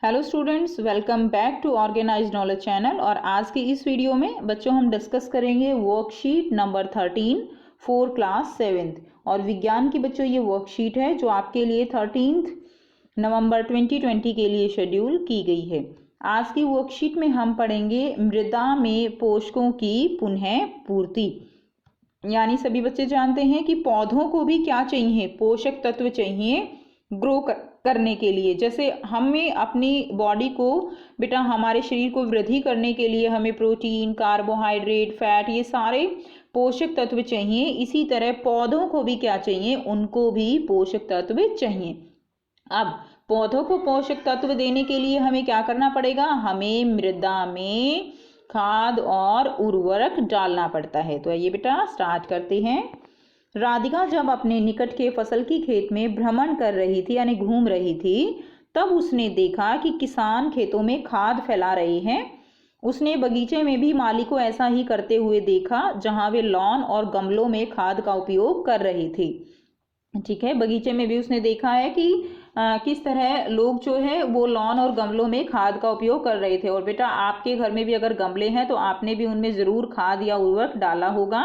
Hello students, welcome back to organised knowledge channel. और आज की इस वीडियो में बच्चों हम डिस्कस करेंगे worksheet number 13 for class 7th। और विज्ञान की बच्चों ये वर्कशीट है जो आपके लिए 13 नवंबर 2020 के लिए शेड्यूल की गई है। आज की वर्कशीट में हम पढ़ेंगे मृदा में पोषकों की पुनः पूर्ति। यानी सभी बच्चे जानते हैं कि पौधों को भी क्या चाहिए, पोषक तत्व चाहिए ग्रो करने के लिए। जैसे हमें अपनी बॉडी को बेटा हमारे शरीर को वृद्धि करने के लिए हमें प्रोटीन, कार्बोहाइड्रेट, फैट, ये सारे पोषक तत्व चाहिए। इसी तरह पौधों को भी क्या चाहिए, उनको भी पोषक तत्व चाहिए। अब पौधों को पोषक तत्व देने के लिए हमें क्या करना पड़ेगा, हमें मृदा में खाद और उर्वरक डालना पड़ता है। तो आइए बेटा स्टार्ट करते हैं। राधिका जब अपने निकट के फसल की खेत में भ्रमण कर रही थी यानी घूम रही थी, तब उसने देखा कि किसान खेतों में खाद फैला रहे हैं। उसने बगीचे में भी माली को ऐसा ही करते हुए देखा, जहां वे लॉन और गमलों में खाद का उपयोग कर रहे थे। ठीक है, बगीचे में भी उसने देखा है कि किस तरह लोग जो है वो लॉन और गमलों में खाद का उपयोग कर रहे थे। और बेटा आपके घर में भी अगर गमले हैं तो आपने भी उनमें ज़रूर खाद या उर्वरक डाला होगा।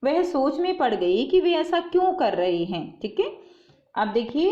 वह सोच में पड़ गई कि वे ऐसा क्यों कर रहे हैं। ठीक है, अब देखिए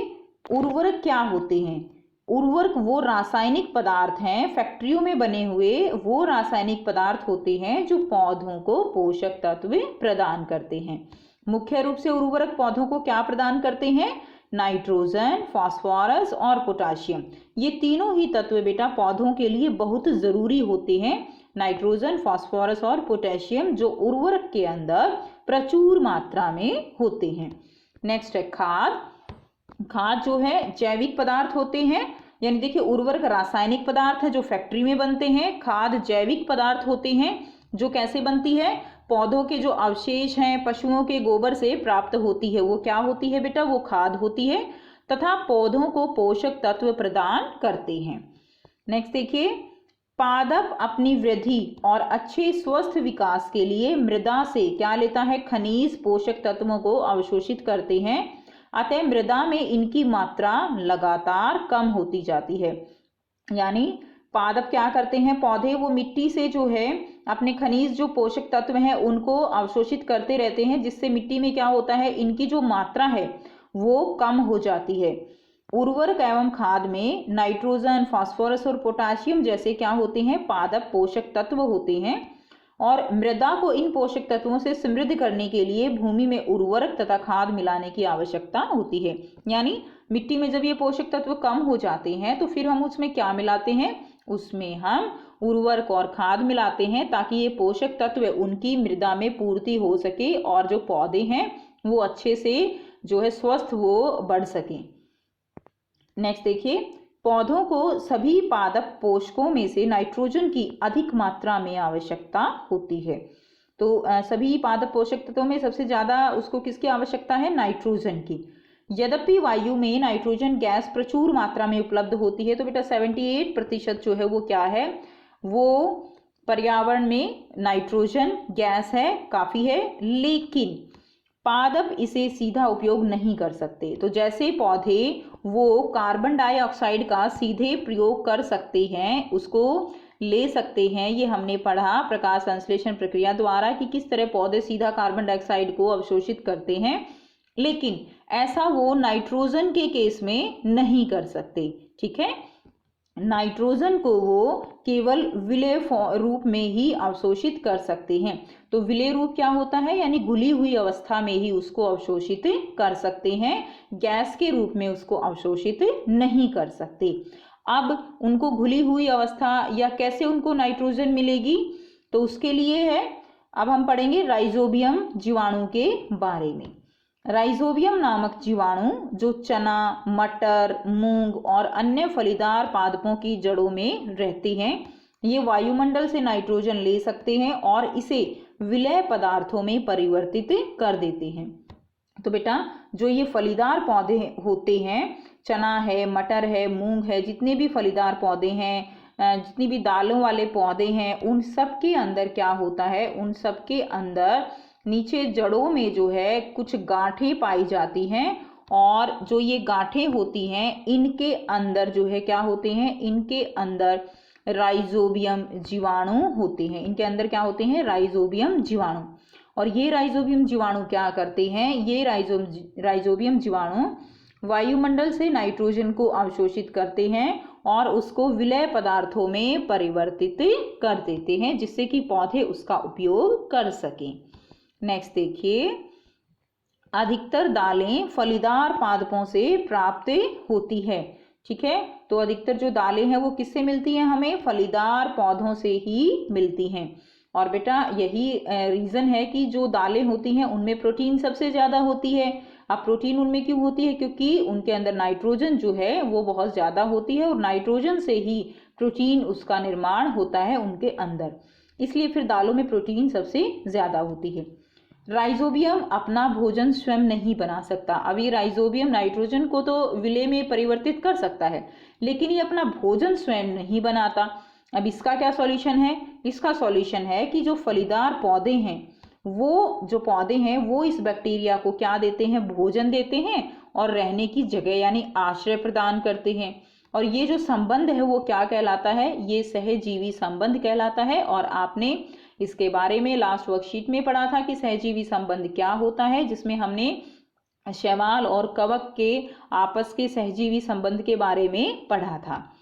उर्वरक क्या होते हैं। उर्वरक वो रासायनिक पदार्थ हैं, फैक्ट्रियों में बने हुए वो रासायनिक पदार्थ होते हैं जो पौधों को पोषक तत्व प्रदान करते हैं। मुख्य रूप से उर्वरक पौधों को क्या प्रदान करते हैं, नाइट्रोजन, फास्फोरस और पोटाशियम। ये तीनों ही तत्व बेटा पौधों के लिए बहुत ज़रूरी होते हैं। नाइट्रोजन, फास्फोरस और पोटेशियम जो उर्वरक के अंदर प्रचुर मात्रा में होते हैं। नेक्स्ट है खाद। खाद जो है जैविक पदार्थ होते हैं, यानी देखिए उर्वरक रासायनिक पदार्थ है जो फैक्ट्री में बनते हैं। खाद जैविक पदार्थ होते हैं जो कैसे बनती है, पौधों के जो अवशेष हैं पशुओं के गोबर से प्राप्त होती है। वो क्या होती है बेटा, वो खाद होती है तथा पौधों को पोषक तत्व प्रदान करते हैं। नेक्स्ट देखिए, पादप अपनी वृद्धि और अच्छे स्वस्थ विकास के लिए मृदा से क्या लेता है, खनिज पोषक तत्वों को अवशोषित करते हैं। अतः मृदा में इनकी मात्रा लगातार कम होती जाती है। यानी पादप क्या करते हैं, पौधे वो मिट्टी से जो है अपने खनिज जो पोषक तत्व हैं उनको अवशोषित करते रहते हैं, जिससे मिट्टी में क्या होता है, इनकी जो मात्रा है वो कम हो जाती है। उर्वरक एवं खाद में नाइट्रोजन, फास्फोरस और पोटाशियम जैसे क्या होते हैं, पादप पोषक तत्व होते हैं। और मृदा को इन पोषक तत्वों से समृद्ध करने के लिए भूमि में उर्वरक तथा खाद मिलाने की आवश्यकता होती है। यानी मिट्टी में जब ये पोषक तत्व कम हो जाते हैं तो फिर हम उसमें क्या मिलाते हैं, उसमें हम उर्वरक और खाद मिलाते हैं ताकि ये पोषक तत्व उनकी मृदा में पूर्ति हो सके और जो पौधे हैं वो अच्छे से जो है स्वस्थ वो बढ़ सकें। नेक्स्ट देखिए, पौधों को सभी पादप पोषकों में से नाइट्रोजन की अधिक मात्रा में आवश्यकता होती है। तो सभी पादप पोषक तत्वों में सबसे ज़्यादा उसको किसकी आवश्यकता है, नाइट्रोजन की। यद्यपि वायु में नाइट्रोजन गैस प्रचुर मात्रा में उपलब्ध होती है, तो बेटा 78% जो है वो क्या है, वो पर्यावरण में नाइट्रोजन गैस है, काफ़ी है। लेकिन पादप इसे सीधा उपयोग नहीं कर सकते। तो जैसे पौधे वो कार्बन डाइऑक्साइड का सीधे प्रयोग कर सकते हैं, उसको ले सकते हैं, ये हमने पढ़ा प्रकाश संश्लेषण प्रक्रिया द्वारा कि किस तरह पौधे सीधा कार्बन डाइऑक्साइड को अवशोषित करते हैं, लेकिन ऐसा वो नाइट्रोजन के केस में नहीं कर सकते। ठीक है, नाइट्रोजन को वो केवल विलेय रूप में ही अवशोषित कर सकते हैं। तो विलेय रूप क्या होता है, यानी घुली हुई अवस्था में ही उसको अवशोषित कर सकते हैं, गैस के रूप में उसको अवशोषित नहीं कर सकते। अब उनको घुली हुई अवस्था या कैसे उनको नाइट्रोजन मिलेगी, तो उसके लिए है अब हम पढ़ेंगे राइजोबियम जीवाणु के बारे में। राइजोबियम नामक जीवाणु जो चना, मटर, मूंग और अन्य फलीदार पादपों की जड़ों में रहते हैं, ये वायुमंडल से नाइट्रोजन ले सकते हैं और इसे विलेय पदार्थों में परिवर्तित कर देते हैं। तो बेटा जो ये फलीदार पौधे होते हैं, चना है, मटर है, मूंग है, जितने भी फलीदार पौधे हैं, जितनी भी दालों वाले पौधे हैं, उन सब के अंदर क्या होता है, उन सब के अंदर नीचे जड़ों में जो है कुछ गांठें पाई जाती हैं और जो ये गांठें होती हैं इनके अंदर जो है क्या होते हैं, इनके अंदर राइजोबियम जीवाणु होते हैं। इनके अंदर क्या होते हैं, राइजोबियम जीवाणु। और ये राइजोबियम जीवाणु क्या करते हैं, ये राइजोबियम जीवाणु वायुमंडल से नाइट्रोजन को अवशोषित करते हैं और उसको विलय पदार्थों में परिवर्तित कर देते हैं, जिससे कि पौधे उसका उपयोग कर सकें। नेक्स्ट देखिए, अधिकतर दालें फलीदार पादपों से प्राप्त होती है। ठीक है, तो अधिकतर जो दालें हैं वो किससे मिलती हैं, हमें फलीदार पौधों से ही मिलती हैं। और बेटा यही रीज़न है कि जो दालें होती हैं उनमें प्रोटीन सबसे ज़्यादा होती है। अब प्रोटीन उनमें क्यों होती है, क्योंकि उनके अंदर नाइट्रोजन जो है वो बहुत ज़्यादा होती है और नाइट्रोजन से ही प्रोटीन उसका निर्माण होता है उनके अंदर, इसलिए फिर दालों में प्रोटीन सबसे ज़्यादा होती है। राइजोबियम अपना भोजन स्वयं नहीं बना सकता। अब ये राइजोबियम नाइट्रोजन को तो विलय में परिवर्तित कर सकता है, लेकिन ये अपना भोजन स्वयं नहीं बनाता। अब इसका क्या सॉल्यूशन है, इसका सॉल्यूशन है कि जो फलीदार पौधे हैं वो इस बैक्टीरिया को क्या देते हैं, भोजन देते हैं और रहने की जगह यानी आश्रय प्रदान करते हैं। और ये जो संबंध है वो क्या कहलाता है, ये सहजीवी संबंध कहलाता है। और आपने इसके बारे में लास्ट वर्कशीट में पढ़ा था कि सहजीवी संबंध क्या होता है, जिसमें हमने शैवाल और कवक के आपस के सहजीवी संबंध के बारे में पढ़ा था।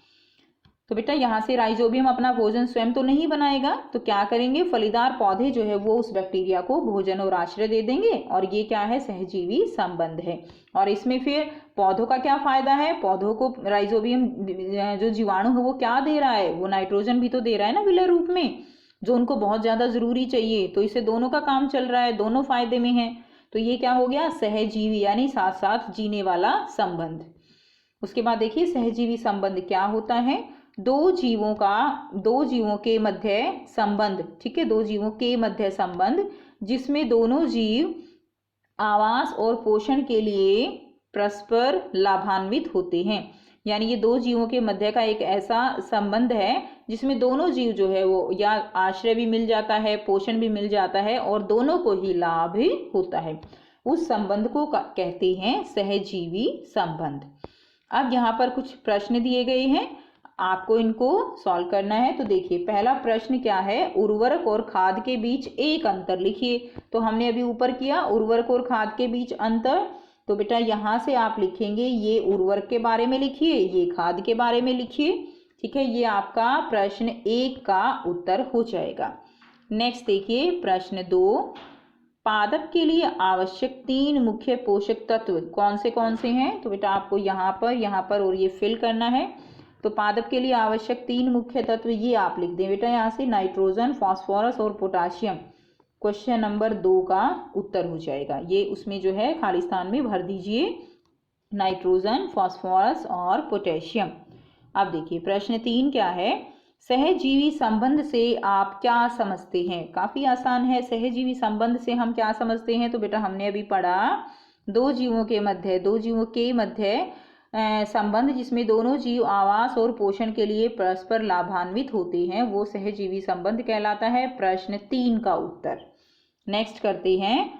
तो बेटा यहाँ से राइजोबियम अपना भोजन स्वयं तो नहीं बनाएगा, तो क्या करेंगे, फलीदार पौधे जो है वो उस बैक्टीरिया को भोजन और आश्रय दे देंगे, और ये क्या है, सहजीवी संबंध है। और इसमें फिर पौधों का क्या फायदा है, पौधों को राइजोबियम जो जीवाणु है वो क्या दे रहा है, वो नाइट्रोजन भी तो दे रहा है ना विलय रूप में, जो उनको बहुत ज्यादा जरूरी चाहिए। तो इससे दोनों का काम चल रहा है, दोनों फायदे में है। तो ये क्या हो गया, सहजीवी यानी साथ साथ जीने वाला संबंध। उसके बाद देखिए सहजीवी संबंध क्या होता है, दो जीवों के मध्य संबंध। ठीक है, दो जीवों के मध्य संबंध जिसमें दोनों जीव आवास और पोषण के लिए परस्पर लाभान्वित होते हैं। यानी ये दो जीवों के मध्य का एक ऐसा संबंध है जिसमें दोनों जीव जो है वो या आश्रय भी मिल जाता है, पोषण भी मिल जाता है और दोनों को ही लाभ भी होता है। उस संबंध को कहते हैं सहजीवी संबंध। अब यहाँ पर कुछ प्रश्न दिए गए हैं, आपको इनको सॉल्व करना है। तो देखिए पहला प्रश्न क्या है, उर्वरक और खाद के बीच एक अंतर लिखिए। तो हमने अभी ऊपर किया उर्वरक और खाद के बीच अंतर, तो बेटा यहाँ से आप लिखेंगे ये उर्वरक के बारे में लिखिए, ये खाद के बारे में लिखिए। ठीक है, ये आपका प्रश्न 1 का उत्तर हो जाएगा। नेक्स्ट देखिए प्रश्न 2, पादप के लिए आवश्यक 3 मुख्य पोषक तत्व कौन से हैं। तो बेटा आपको यहाँ पर और ये फिल करना है। तो पादप के लिए आवश्यक 3 मुख्य तत्व ये आप लिख दें बेटा यहाँ से, नाइट्रोजन, फास्फोरस और पोटाशियम। क्वेश्चन नंबर 2 का उत्तर हो जाएगा। ये उसमें जो है खाली स्थान में भर दीजिए, नाइट्रोजन, फास्फोरस और पोटेशियम। अब देखिए प्रश्न 3 क्या है, सहजीवी संबंध से आप क्या समझते हैं। काफी आसान है, सहजीवी संबंध से हम क्या समझते हैं। तो बेटा हमने अभी पढ़ा दो जीवों के मध्य संबंध जिसमें दोनों जीव आवास और पोषण के लिए परस्पर लाभान्वित होते हैं, वो सहजीवी संबंध कहलाता है। प्रश्न 3 का उत्तर। नेक्स्ट करते हैं,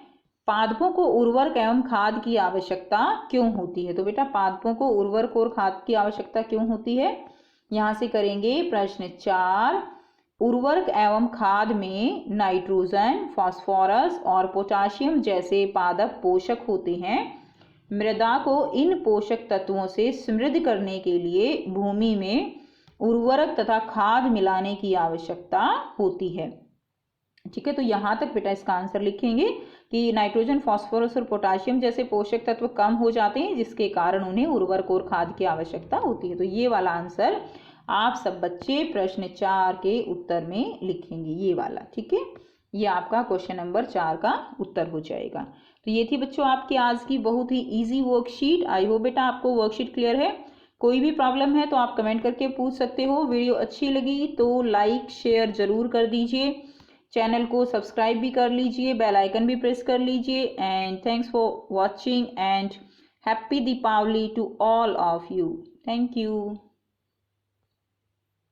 पादपों को उर्वरक एवं खाद की आवश्यकता क्यों होती है। तो बेटा पादपों को उर्वरक और खाद की आवश्यकता क्यों होती है, यहाँ से करेंगे प्रश्न 4। उर्वरक एवं खाद में नाइट्रोजन, फास्फोरस और पोटाशियम जैसे पादप पोषक होते हैं। मृदा को इन पोषक तत्वों से समृद्ध करने के लिए भूमि में उर्वरक तथा खाद मिलाने की आवश्यकता होती है। ठीक है, तो यहाँ तक बेटा इसका आंसर लिखेंगे कि नाइट्रोजन, फास्फोरस और पोटाशियम जैसे पोषक तत्व कम हो जाते हैं, जिसके कारण उन्हें उर्वरक और खाद की आवश्यकता होती है। तो ये वाला आंसर आप सब बच्चे प्रश्न 4 के उत्तर में लिखेंगे, ये वाला। ठीक है, ये आपका क्वेश्चन नंबर 4 का उत्तर हो जाएगा। तो ये थी बच्चों आपकी आज की बहुत ही इजी वर्कशीट। आई होप बेटा आपको वर्कशीट क्लियर है। कोई भी प्रॉब्लम है तो आप कमेंट करके पूछ सकते हो। वीडियो अच्छी लगी तो लाइक शेयर जरूर कर दीजिए, चैनल को सब्सक्राइब भी कर लीजिए, बेल आइकन भी प्रेस कर लीजिए। And thanks for watching and happy Deepawali to all of you. Thank you.